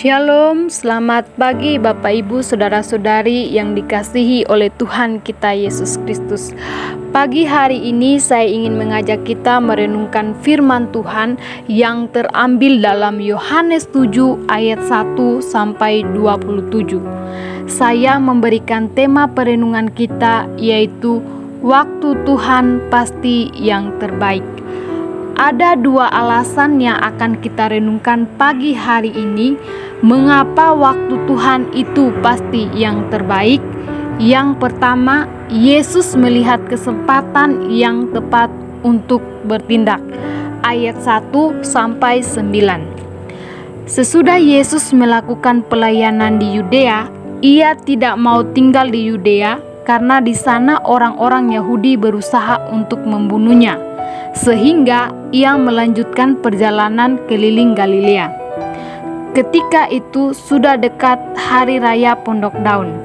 Shalom, selamat pagi Bapak Ibu Saudara-saudari yang dikasihi oleh Tuhan kita Yesus Kristus. Pagi hari ini saya ingin mengajak kita merenungkan firman Tuhan yang terambil dalam Yohanes 7 ayat 1 sampai 27. Saya memberikan tema perenungan kita yaitu waktu Tuhan pasti yang terbaik. Ada dua alasan yang akan kita renungkan pagi hari ini mengapa waktu Tuhan itu pasti yang terbaik. Yang pertama, Yesus melihat kesempatan yang tepat untuk bertindak. Ayat 1 sampai 9. Sesudah Yesus melakukan pelayanan di Yudea, ia tidak mau tinggal di Yudea karena di sana orang-orang Yahudi berusaha untuk membunuhnya. Sehingga ia melanjutkan perjalanan keliling Galilea. Ketika itu sudah dekat Hari Raya Pondok Daun.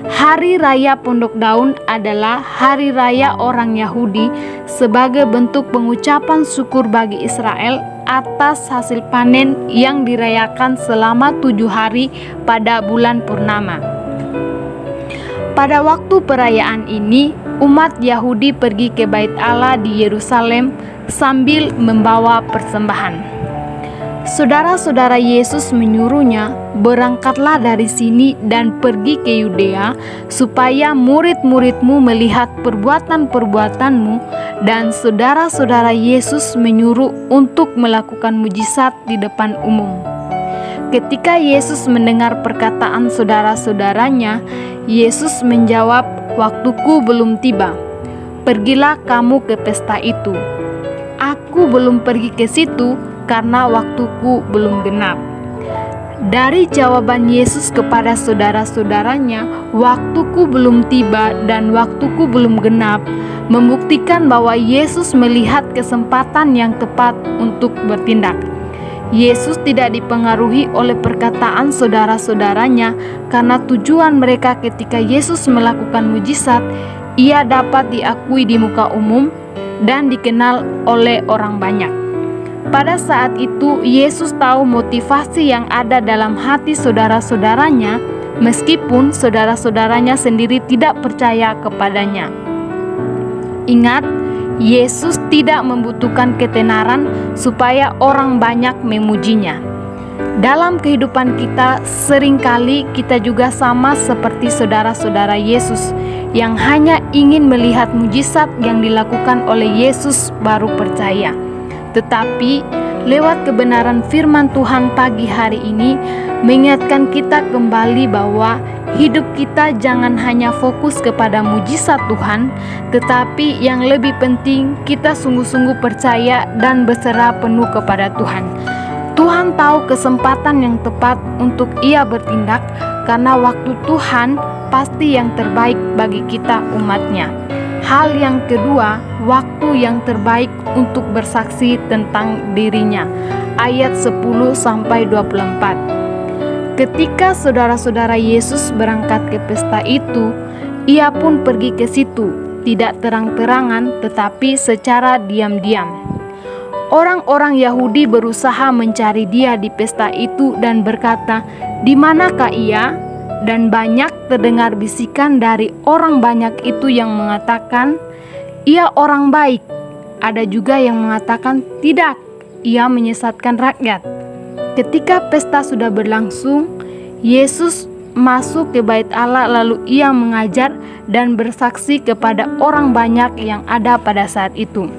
Hari Raya Pondok Daun adalah hari raya orang Yahudi sebagai bentuk pengucapan syukur bagi Israel atas hasil panen yang dirayakan selama 7 hari pada bulan purnama. Pada waktu perayaan ini, umat Yahudi pergi ke Bait Allah di Yerusalem sambil membawa persembahan. Saudara-saudara Yesus menyuruhnya, berangkatlah dari sini dan pergi ke Yudea, supaya murid-muridmu melihat perbuatan-perbuatanmu, dan saudara-saudara Yesus menyuruh untuk melakukan mujizat di depan umum. Ketika Yesus mendengar perkataan saudara-saudaranya, Yesus menjawab, "Waktuku belum tiba. Pergilah kamu ke pesta itu. Aku belum pergi ke situ karena waktuku belum genap." Dari jawaban Yesus kepada saudara-saudaranya, "Waktuku belum tiba dan waktuku belum genap," membuktikan bahwa Yesus melihat kesempatan yang tepat untuk bertindak. Yesus tidak dipengaruhi oleh perkataan saudara-saudaranya karena tujuan mereka ketika Yesus melakukan mujizat, ia dapat diakui di muka umum dan dikenal oleh orang banyak. Pada saat itu, Yesus tahu motivasi yang ada dalam hati saudara-saudaranya, meskipun saudara-saudaranya sendiri tidak percaya kepadanya. Ingat, Yesus tidak membutuhkan ketenaran supaya orang banyak memujinya. Dalam kehidupan kita, seringkali kita juga sama seperti saudara-saudara Yesus yang hanya ingin melihat mujizat yang dilakukan oleh Yesus baru percaya. Tetapi lewat kebenaran firman Tuhan pagi hari ini mengingatkan kita kembali bahwa hidup kita jangan hanya fokus kepada mujizat Tuhan, tetapi yang lebih penting kita sungguh-sungguh percaya dan berserah penuh kepada Tuhan. Tuhan tahu kesempatan yang tepat untuk Ia bertindak karena waktu Tuhan pasti yang terbaik bagi kita umat-Nya. Hal yang kedua, waktu yang terbaik untuk bersaksi tentang dirinya. Ayat 10 sampai 24. Ketika saudara-saudara Yesus berangkat ke pesta itu, ia pun pergi ke situ, tidak terang-terangan tetapi secara diam-diam. Orang-orang Yahudi berusaha mencari dia di pesta itu dan berkata, "Di manakah ia?" Dan banyak terdengar bisikan dari orang banyak itu yang mengatakan, "Ia orang baik." Ada juga yang mengatakan, "Tidak, ia menyesatkan rakyat." Ketika pesta sudah berlangsung, Yesus masuk ke Bait Allah lalu ia mengajar dan bersaksi kepada orang banyak yang ada pada saat itu.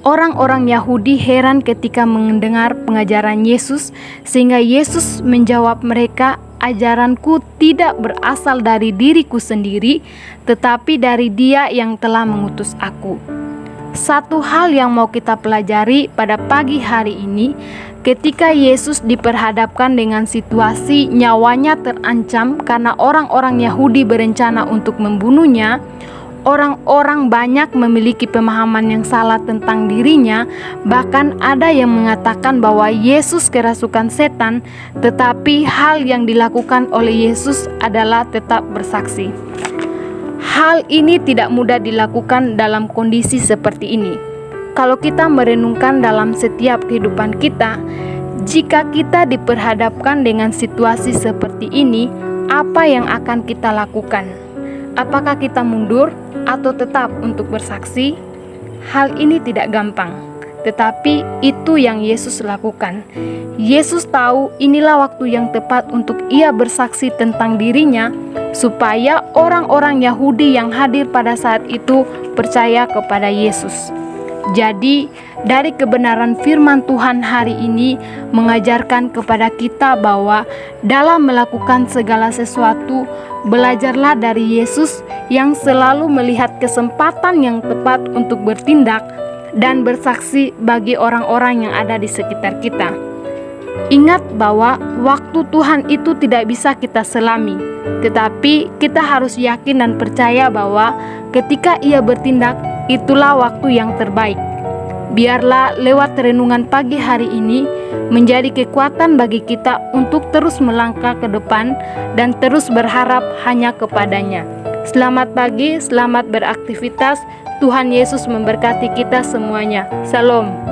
Orang-orang Yahudi heran ketika mendengar pengajaran Yesus, sehingga Yesus menjawab mereka, "Ajaranku tidak berasal dari diriku sendiri, tetapi dari Dia yang telah mengutus aku." Satu hal yang mau kita pelajari pada pagi hari ini, ketika Yesus diperhadapkan dengan situasi nyawanya terancam karena orang-orang Yahudi berencana untuk membunuhnya, orang-orang banyak memiliki pemahaman yang salah tentang dirinya. Bahkan ada yang mengatakan bahwa Yesus kerasukan setan, tetapi hal yang dilakukan oleh Yesus adalah tetap bersaksi. Hal ini tidak mudah dilakukan dalam kondisi seperti ini. Kalau kita merenungkan dalam setiap kehidupan kita, Jika kita diperhadapkan dengan situasi seperti ini, apa yang akan kita lakukan? Apakah kita mundur atau tetap untuk bersaksi? Hal ini tidak gampang, tetapi itu yang Yesus lakukan. Yesus tahu inilah waktu yang tepat untuk Ia bersaksi tentang dirinya, supaya orang-orang Yahudi yang hadir pada saat itu percaya kepada Yesus. Jadi, dari kebenaran firman Tuhan hari ini mengajarkan kepada kita bahwa dalam melakukan segala sesuatu, belajarlah dari Yesus yang selalu melihat kesempatan yang tepat untuk bertindak dan bersaksi bagi orang-orang yang ada di sekitar kita. Ingat bahwa waktu Tuhan itu tidak bisa kita selami, tetapi kita harus yakin dan percaya bahwa ketika Ia bertindak, itulah waktu yang terbaik. Biarlah lewat renungan pagi hari ini menjadi kekuatan bagi kita untuk terus melangkah ke depan dan terus berharap hanya kepadanya. Selamat pagi, selamat beraktivitas. Tuhan Yesus memberkati kita semuanya. Shalom.